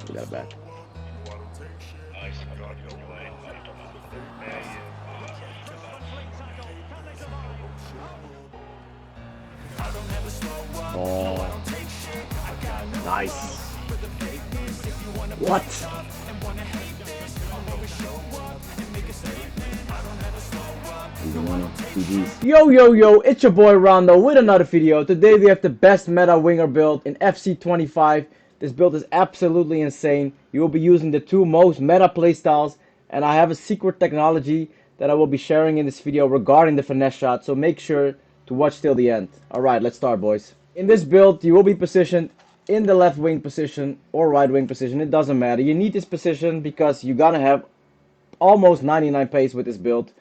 We got it back. Oh, nice. What? Yo, it's your boy Rondo with another video. Today we have the best meta winger build in FC 25. This build is absolutely insane. You will be using the two most meta playstyles, and I have a secret technology that I will be sharing in this video regarding the finesse shot, so make sure to watch till the end. Alright, let's start, boys. In this build, you will be positioned in the left wing position or right wing position. It doesn't matter. You need this position because you're gonna have almost 99 pace with this build.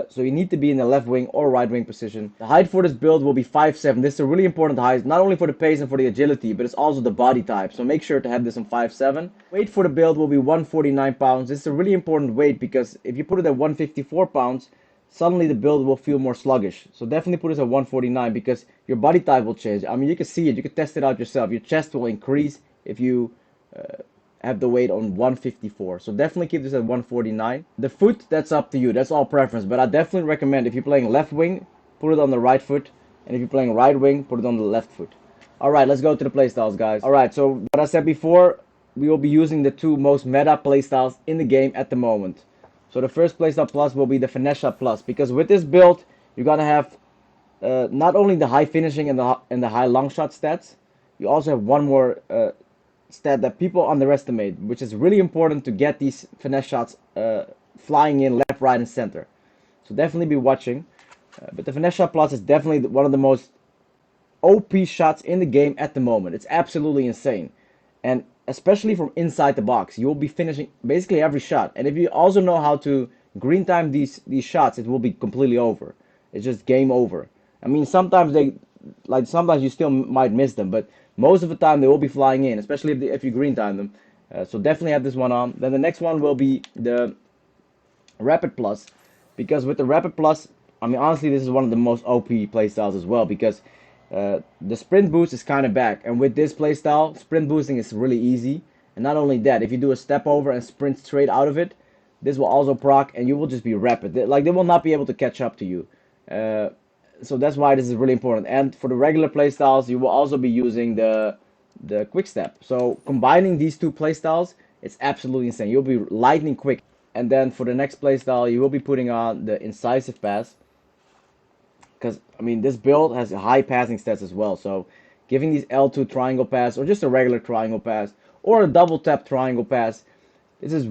So you need to be in the left wing or right wing position. The height for this build will be 5'7". This is a really important height, not only for the pace and for the agility, but it's also the body type. So make sure to have this on 5'7". Weight for the build will be 149 pounds. This is a really important weight because if you put it at 154 pounds, suddenly the build will feel more sluggish. So definitely put it at 149 because your body type will change. I mean, you can see it. You can test it out yourself. Your chest will increase if you have the weight on 154. So definitely keep this at 149. The foot, that's up to you. That's all preference. But I definitely recommend if you're playing left wing, put it on the right foot. And if you're playing right wing, put it on the left foot. Alright, let's go to the playstyles, guys. Alright, so what I said before, we will be using the two most meta playstyles in the game at the moment. So the first playstyle plus will be the finesse shot plus. Because with this build, you're going to have not only the high finishing and the high long shot stats, you also have one more stat that people underestimate, which is really important to get these finesse shots flying in left, right, and center. So definitely be watching. But the finesse shot plus is definitely one of the most OP shots in the game at the moment. It's absolutely insane. And especially from inside the box, you will be finishing basically every shot. And if you also know how to green time these shots, it will be completely over. It's just game over. I mean, sometimes sometimes you still might miss them, but most of the time they will be flying in, especially if you green time them. So definitely have this one on. Then the next one will be the Rapid Plus, because with the Rapid Plus, I mean, honestly, this is one of the most OP playstyles as well, because the sprint boost is kind of back, and with this playstyle, sprint boosting is really easy. And not only that, if you do a step over and sprint straight out of it, this will also proc, and you will just be rapid. Like, they will not be able to catch up to you. So that's why this is really important. And for the regular playstyles, you will also be using the quick step. So combining these two playstyles, it's absolutely insane. You'll be lightning quick. And then for the next playstyle, you will be putting on the incisive pass. Because, I mean, this build has high passing stats as well. So giving these L2 triangle pass, or just a regular triangle pass, or a double tap triangle pass, this is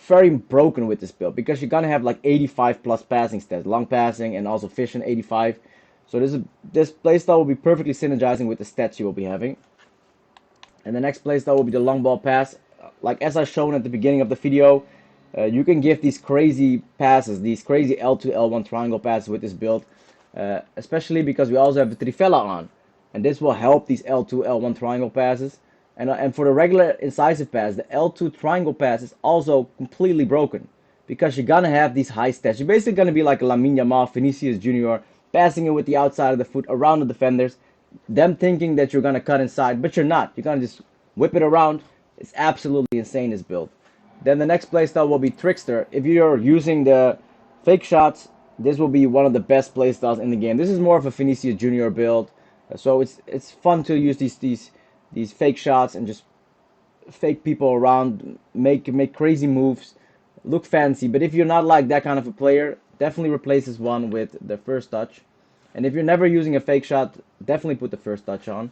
very broken with this build, because you're gonna have like 85 plus passing stats, long passing and also vision 85. So this playstyle will be perfectly synergizing with the stats you will be having. And the next playstyle will be the long ball pass. Like as I shown at the beginning of the video, you can give these crazy passes, these crazy L2 L1 triangle passes with this build, especially because we also have the Trivela on, and this will help these L2 L1 triangle passes. And for the regular incisive pass, the L2 triangle pass is also completely broken, because you're gonna have these high stats. You're basically gonna be like a Lamine Yamal, Vinicius Jr., passing it with the outside of the foot around the defenders, them thinking that you're gonna cut inside, but you're not. You're gonna just whip it around. It's absolutely insane, this build. Then the next playstyle will be Trickster. If you're using the fake shots, this will be one of the best playstyles in the game. This is more of a Vinicius Jr. build, so it's fun to use these fake shots and just fake people around, make crazy moves, look fancy. But if you're not like that kind of a player, definitely replace this one with the first touch. And if you're never using a fake shot, definitely put the first touch on.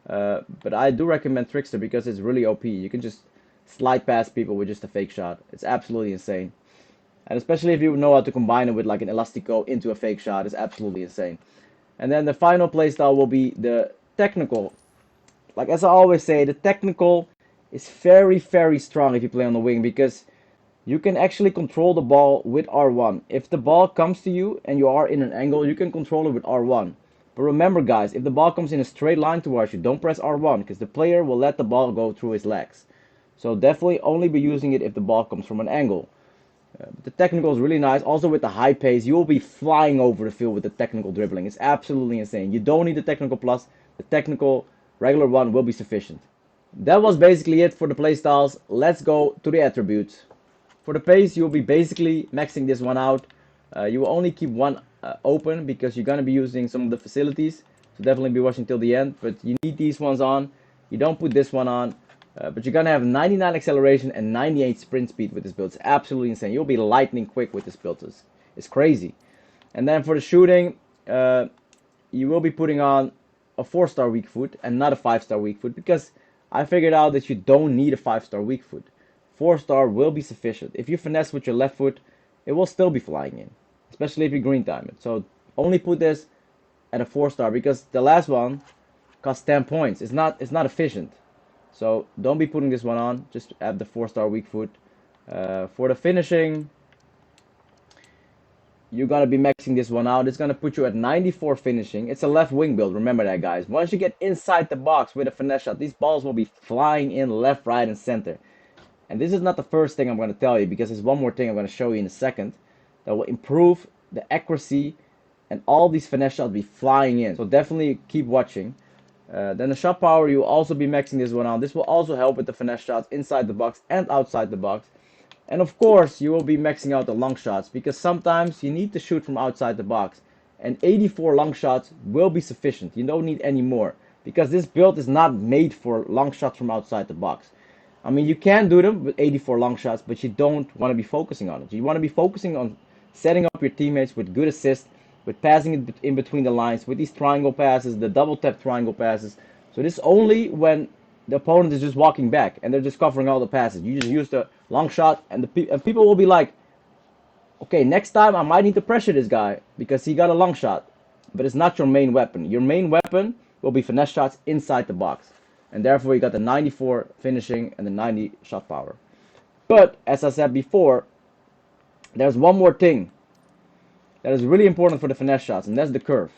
But I do recommend Trickster because it's really OP. You can just slide past people with just a fake shot. It's absolutely insane. And especially if you know how to combine it with like an Elastico into a fake shot, it's absolutely insane. And then the final playstyle will be the technical. Like as I always say, the technical is very, very strong if you play on the wing, because you can actually control the ball with R1. If the ball comes to you and you are in an angle, you can control it with R1. But remember, guys, if the ball comes in a straight line towards you, don't press R1, because the player will let the ball go through his legs. So definitely only be using it if the ball comes from an angle. The technical is really nice. Also with the high pace, you will be flying over the field with the technical dribbling. It's absolutely insane. You don't need the technical plus. The technical regular one will be sufficient. That was basically it for the playstyles. Let's go to the attributes. For the pace, you'll be basically maxing this one out. You will only keep one open because you're going to be using some of the facilities. So definitely be watching till the end. But you need these ones on. You don't put this one on. But you're going to have 99 acceleration and 98 sprint speed with this build. It's absolutely insane. You'll be lightning quick with this build. It's crazy. And then for the shooting, you will be putting on a 4-star weak foot and not a 5-star weak foot because I figured out that you don't need a 5-star weak foot. 4-star will be sufficient. If you finesse with your left foot, it will still be flying in, especially if you green time it. So only put this at a 4-star because the last one costs 10 points. It's not efficient. So don't be putting this one on. Just add the 4-star weak foot. For the finishing, you're gonna be maxing this one out. It's gonna put you at 94 finishing. It's a left wing build. Remember that, guys. Once you get inside the box with a finesse shot, these balls will be flying in left, right, and center. And this is not the first thing I'm going to tell you because there's one more thing I'm going to show you in a second that will improve the accuracy and all these finesse shots be flying in. So definitely keep watching. Then the shot power, you will also be maxing this one out. This will also help with the finesse shots inside the box and outside the box. And of course, you will be maxing out the long shots because sometimes you need to shoot from outside the box. And 84 long shots will be sufficient. You don't need any more because this build is not made for long shots from outside the box. I mean, you can do them with 84 long shots, but you don't want to be focusing on it. You want to be focusing on setting up your teammates with good assists, with passing in between the lines, with these triangle passes, the double tap triangle passes. So this is only when the opponent is just walking back and they're just covering all the passes. You just use the long shot, and people will be like, okay, next time I might need to pressure this guy because he got a long shot. But it's not your main weapon. Your main weapon will be finesse shots inside the box. And therefore you got the 94 finishing and the 90 shot power. But as I said before, there's one more thing that is really important for the finesse shots, and that's the curve.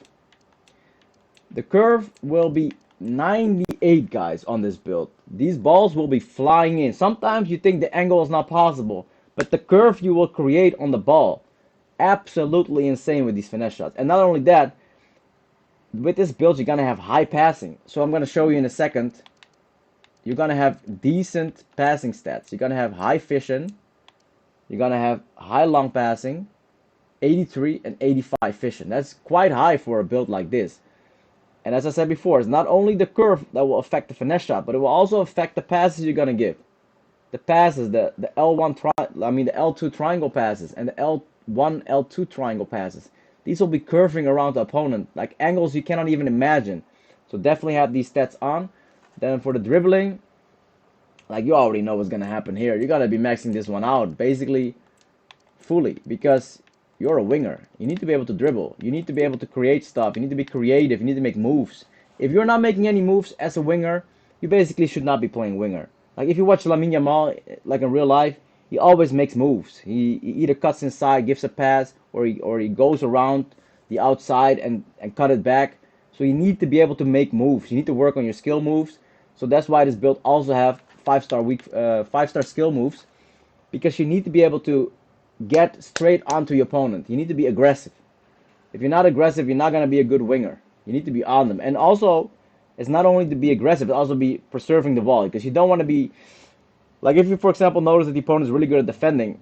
The curve will be 98, guys, on this build. These balls will be flying in. Sometimes you think the angle is not possible, but the curve you will create on the ball, absolutely insane with these finesse shots. And not only that, with this build, you're going to have high passing. So I'm going to show you in a second. You're going to have decent passing stats. You're going to have high vision. You're going to have high long passing. 83 and 85 vision. That's quite high for a build like this. And as I said before, it's not only the curve that will affect the finesse shot, but it will also affect the passes you're going to give. The passes, the L1 the L2 triangle passes and the L1, L2 triangle passes. These will be curving around the opponent, like angles you cannot even imagine. So definitely have these stats on. Then for the dribbling, like you already know what's going to happen here. You're going to be maxing this one out, basically fully, because you're a winger. You need to be able to dribble. You need to be able to create stuff. You need to be creative. You need to make moves. If you're not making any moves as a winger, you basically should not be playing winger. Like if you watch Lamine Yamal, like in real life, he always makes moves. He either cuts inside, gives a pass, or he goes around the outside and cut it back. So you need to be able to make moves. You need to work on your skill moves. So that's why this build also have 5-star skill moves, because you need to be able to get straight onto your opponent. You need to be aggressive. If you're not aggressive, you're not going to be a good winger. You need to be on them. And also, it's not only to be aggressive, it's also be preserving the ball, because you don't want to be, like if you, for example, notice that the opponent is really good at defending,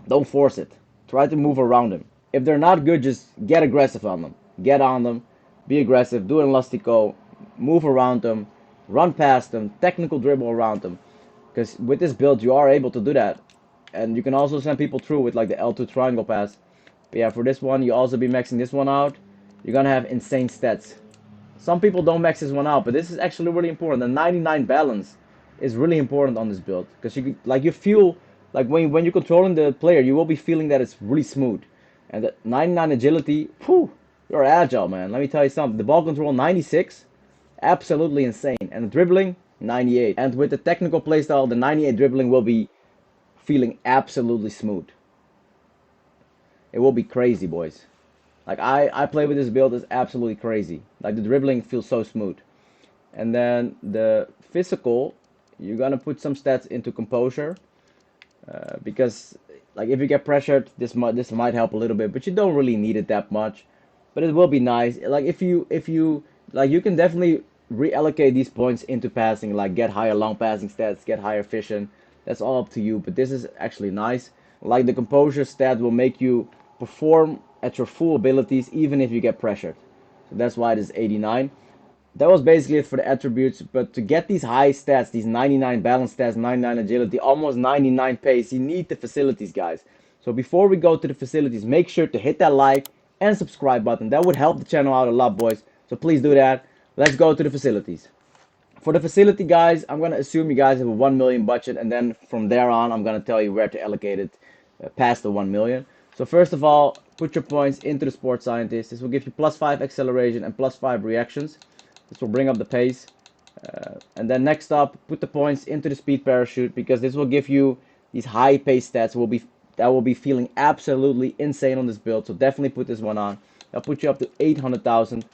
don't force it. Try to move around him. If they're not good, just get aggressive on them. Get on them, be aggressive, do an elastico, move around them, run past them, technical dribble around them. Because with this build, you are able to do that. And you can also send people through with like the L2 triangle pass. But yeah, for this one, you also be maxing this one out. You're going to have insane stats. Some people don't max this one out, but this is actually really important. The 99 balance is really important on this build. Because you feel, like when you're controlling the player, you will be feeling that it's really smooth. And the 99 agility, whew, you're agile, man. Let me tell you something. The ball control, 96. Absolutely insane. And the dribbling, 98. And with the technical playstyle, the 98 dribbling will be feeling absolutely smooth. It will be crazy, boys. Like I play with this build, is absolutely crazy. Like the dribbling feels so smooth. And then the physical, you're gonna put some stats into composure, because like if you get pressured, this might help a little bit, but you don't really need it that much. But it will be nice. Like if you like, you can definitely reallocate these points into passing, like get higher long passing stats, get higher vision. That's all up to you, but this is actually nice. Like the composure stat will make you perform at your full abilities even if you get pressured. So that's why it is 89. That was basically it for the attributes, but to get these high stats, these 99 balance stats, 99 agility, almost 99 pace, you need the facilities, guys. So before we go to the facilities, make sure to hit that like and subscribe button. That would help the channel out a lot, boys. So please do that. Let's go to the facilities. For the facility, guys, I'm going to assume you guys have a 1 million budget, and then from there on, I'm going to tell you where to allocate it past the 1 million. So first of all, put your points into the sports scientist. This will give you +5 acceleration and +5 reactions. This will bring up the pace. And then next up, put the points into the speed parachute, because this will give you these high pace stats that will be feeling absolutely insane on this build. So definitely put this one on. That'll put you up to 800,000.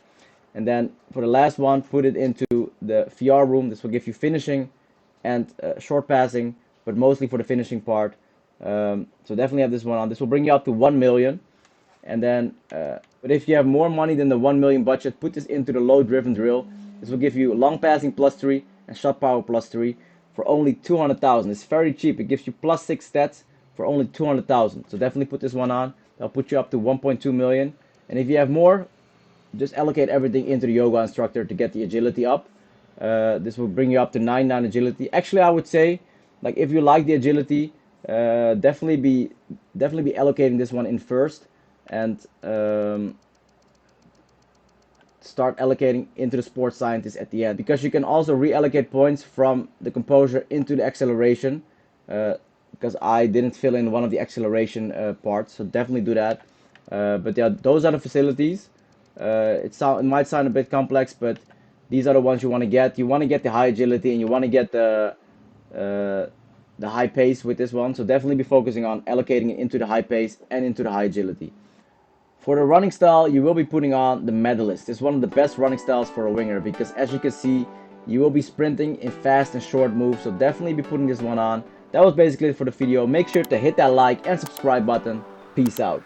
And then for the last one, put it into the VR room. This will give you finishing and short passing, but mostly for the finishing part. So definitely have this one on. This will bring you up to 1 million. And then, but if you have more money than the 1 million budget, put this into the low driven drill. This will give you long passing +3 and shot power +3 for only 200,000. It's very cheap. It gives you +6 stats for only 200,000. So definitely put this one on. That'll put you up to 1.2 million. And if you have more, just allocate everything into the yoga instructor to get the agility up. This will bring you up to 99 agility. Actually, I would say, like, if you like the agility, definitely be allocating this one in first, and start allocating into the sports scientist at the end, because you can also reallocate points from the composure into the acceleration, because I didn't fill in one of the acceleration parts, so definitely do that. But yeah, those are the facilities. It might sound a bit complex, but these are the ones you want to get. You want to get the high agility, and you want to get the high pace with this one. So definitely be focusing on allocating it into the high pace and into the high agility. For the running style, you will be putting on the medalist. It's one of the best running styles for a winger, because as you can see, you will be sprinting in fast and short moves. So definitely be putting this one on. That was basically it for the video. Make sure to hit that like and subscribe button. Peace out.